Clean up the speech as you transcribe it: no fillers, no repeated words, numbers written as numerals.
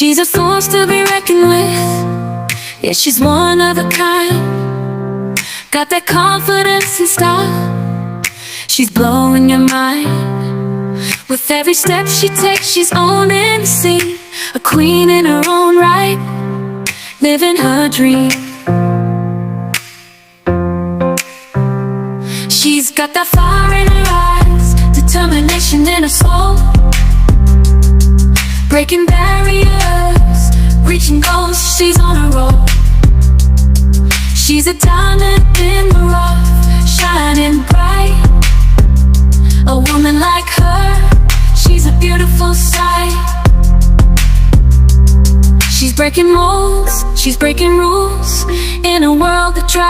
She's a force to be reckoned with. Yeah, she's one of a kind. Got that confidence and style. She's blowing your mind. With every step she takes, she's owning the scene. A queen in her own right, living her dream. She's got that fire in her eyes, determination in her soul. Breaking barriers, reaching goals, she's on a roll. She's a diamond in the rough, shining bright. A woman like her, she's a beautiful sight. She's breaking molds, she's breaking rules, in a world that tries